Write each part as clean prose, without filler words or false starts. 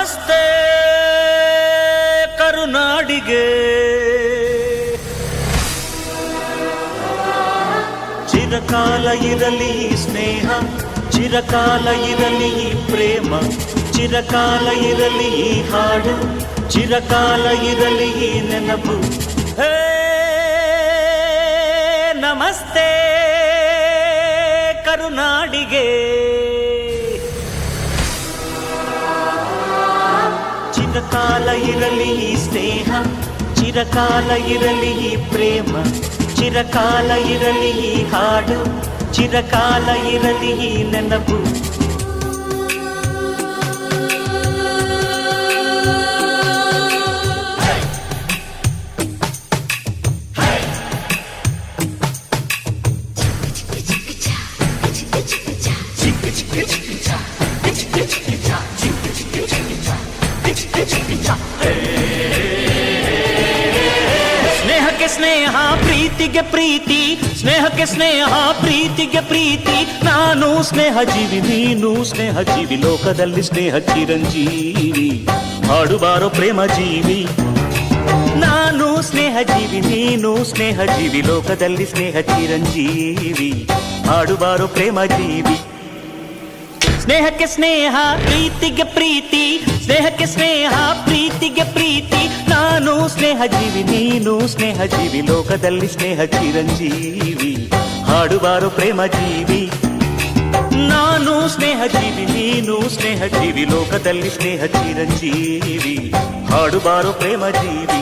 ನಮಸ್ತೆ ಕರುನಾಡಿಗೆ ಚಿರಕಾಲ ಇರಲಿ ಸ್ನೇಹ ಚಿರಕಾಲ ಇರಲಿ ಪ್ರೇಮ ಚಿರಕಾಲ ಇರಲಿ ಹಾಡು ಚಿರಕಾಲ ಇರಲಿ ನೆನಪು ಹೇ ನಮಸ್ತೆ ಕರುನಾಡಿಗೆ ಚಿರಕಾಲ ಇರಲಿ ಸ್ನೇಹ ಚಿರಕಾಲ ಇರಲಿ ಪ್ರೇಮ ಚಿರಕಾಲ ಇರಲಿ ಹಾಡು ಚಿರಕಾಲ ಇರಲಿ ನೆನಪು ಸ್ನೇಹಕ್ಕೆ ಸ್ನೇಹ ಪ್ರೀತಿಗೆ ಪ್ರೀತಿ ಸ್ನೇಹಕ್ಕೆ ಸ್ನೇಹ ಪ್ರೀತಿಗೆ ಪ್ರೀತಿ ನಾನು ಸ್ನೇಹ ಜೀವಿ ನೀನು ಸ್ನೇಹ ಜೀವಿ ಲೋಕದಲ್ಲಿ ಸ್ನೇಹ ಚಿರಂಜೀವಿ ಹಾಡುಬಾರೋ ಪ್ರೇಮ ಜೀವಿ ನಾನು ಸ್ನೇಹ ಜೀವಿ ನೀನು ಸ್ನೇಹ ಜೀವಿ ಲೋಕದಲ್ಲಿ ಸ್ನೇಹ ಚಿರಂಜೀವಿ ಹಾಡುಬಾರೋ ಪ್ರೇಮ ಜೀವಿ ಸ್ನೇಹಕ್ಕೆ ಸ್ನೇಹ ಪ್ರೀತಿಗೆ ಪ್ರೀತಿ ಸ್ನೇಹಕ್ಕೆ ಸ್ನೇಹ ಪ್ರೀತಿಗೆ ಪ್ರೀತಿ ನಾನು ಸ್ನೇಹ ಜೀವಿ ನೀನು ಸ್ನೇಹ ಜೀವಿ ಲೋಕದಲ್ಲಿ ಸ್ನೇಹ ಚಿರಂಜೀವಿ ಹಾಡುಬಾರೋ ಪ್ರೇಮ ಜೀವಿ ನಾನು ಸ್ನೇಹ ಜೀವಿ ನೀನು ಸ್ನೇಹ ಜೀವಿ ಲೋಕದಲ್ಲಿ ಸ್ನೇಹ ಚಿರಂಜೀವಿ ಹಾಡುಬಾರೋ ಪ್ರೇಮ ಜೀವಿ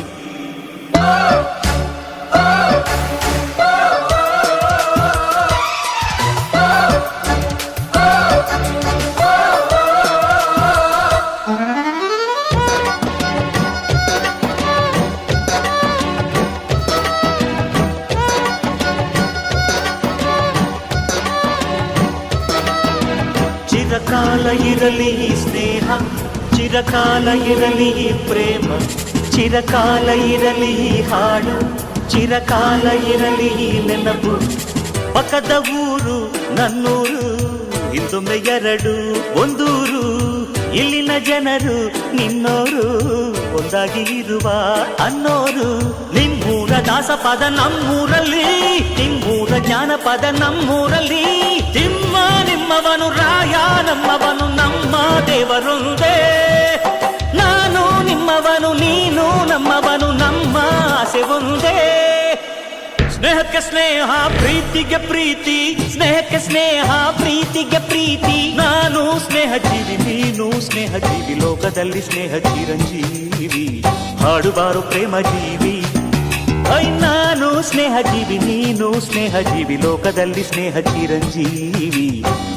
ಚಿರಕಾಲ ಇರಲಿ ಸ್ನೇಹ ಚಿರಕಾಲ ಇರಲಿ ಪ್ರೇಮ ಚಿರಕಾಲ ಇರಲಿ ಹಾಡು ಚಿರಕಾಲ ಇರಲಿ ನೆನಪು ಪಕ್ಕದ ಊರು ನನ್ನೂರು ಹಿಂದೊಮ್ಮೆ ಎರಡು ಒಂದೂರು ಇಲ್ಲಿನ ಜನರು ನಿನ್ನೋರು ಒಂದಾಗಿ ಇರುವ ಅನ್ನೋರು ನಿಮ್ಮೂರ ದಾಸಪದ ನಮ್ಮೂರಲ್ಲಿ ನಿಮ್ಮೂರ ಜ್ಞಾನಪದ ನಮ್ಮೂರಲ್ಲಿ ತಿಮ್ಮ ನಿಮ್ಮವನು ರಾಯ ನಮ್ಮವನು ನಮ್ಮ ದೇವರೊಂದೇ ನಾನು ನಿಮ್ಮವನು ನೀನು ನಮ್ಮವನು ನಮ್ಮ ಆಸೆ ಒಂದೇ ಸ್ನೇಹಕ್ಕೆ ಸ್ನೇಹ ಪ್ರೀತಿಗೆ ಪ್ರೀತಿ ಸ್ನೇಹಕ್ಕೆ ಸ್ನೇಹ ಪ್ರೀತಿಗೆ ಪ್ರೀತಿ ನಾನು ಸ್ನೇಹ ಜೀವಿ ನೀನು ಸ್ನೇಹ ಜೀವಿ ಲೋಕದಲ್ಲಿ ಸ್ನೇಹ ಚಿರಂಜೀವಿ ಹಾಡುಬಾರೋ ಪ್ರೇಮ ಜೀವಿ ನಾನು ಸ್ನೇಹ ಜೀವಿ ನೀನು ಸ್ನೇಹ ಜೀವಿ ಲೋಕದಲ್ಲಿ ಸ್ನೇಹ ಚಿರಂಜೀವಿ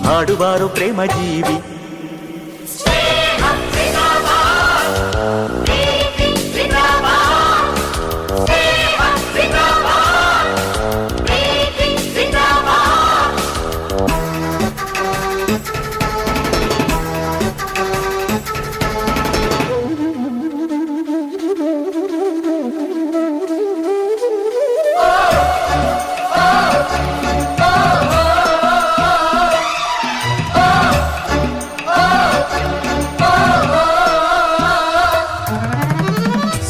ಹಾಡುಬಾರೋ ಪ್ರೇಮ ಜೀವಿ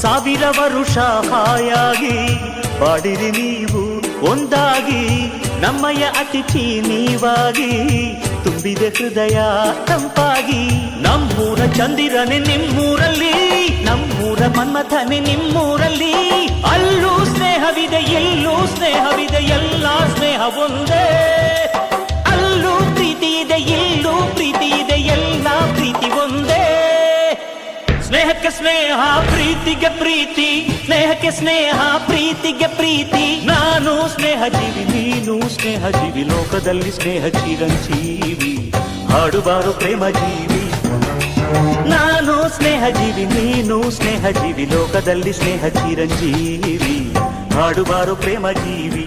ಸಾವಿರ ವರುಷ ಹಾಯಾಗಿ ಬಾಡಿರಿ ನೀವು ಒಂದಾಗಿ ನಮ್ಮಯ ಅತಿಥಿ ನೀವಾಗಿ ತುಂಬಿದೆ ಹೃದಯ ತಂಪಾಗಿ ನಮ್ಮೂರ ಚಂದಿರನೆ ನಿಮ್ಮೂರಲ್ಲಿ ನಮ್ಮೂರ ಮನ್ಮಥನೆ ನಿಮ್ಮೂರಲ್ಲಿ ಅಲ್ಲೂ ಸ್ನೇಹವಿದೆ ಎಲ್ಲೂ ಸ್ನೇಹವಿದೆ ಎಲ್ಲ ಸ್ನೇಹ ಒಂದೇ ಅಲ್ಲೂ ಪ್ರೀತಿ ಇದೆ ಇಲ್ಲೂ ಪ್ರೀತಿ ಇದೆ ಎಲ್ಲ ಪ್ರೀತಿ ಒಂದೇ ಸ್ನೇಹಕ್ಕೆ ಸ್ನೇಹ ಪ್ರೀತಿಗೆ ಪ್ರೀತಿ ಸ್ನೇಹಕ್ಕೆ ಸ್ನೇಹ ಪ್ರೀತಿಗೆ ಪ್ರೀತಿ ನಾನು ಸ್ನೇಹ ಜೀವಿ ನೀನು ಸ್ನೇಹ ಜೀವಿ ಲೋಕದಲ್ಲಿ ಸ್ನೇಹ ಚಿರಂಜೀವಿ ಹಾಡುಬಾರೋ ಪ್ರೇಮ ಜೀವಿ ನಾನು ಸ್ನೇಹ ಜೀವಿ ನೀನು ಸ್ನೇಹ ಜೀವಿ ಲೋಕದಲ್ಲಿ ಸ್ನೇಹ ಚಿರಂಜೀವಿ ಹಾಡುಬಾರೋ ಪ್ರೇಮ ಜೀವಿ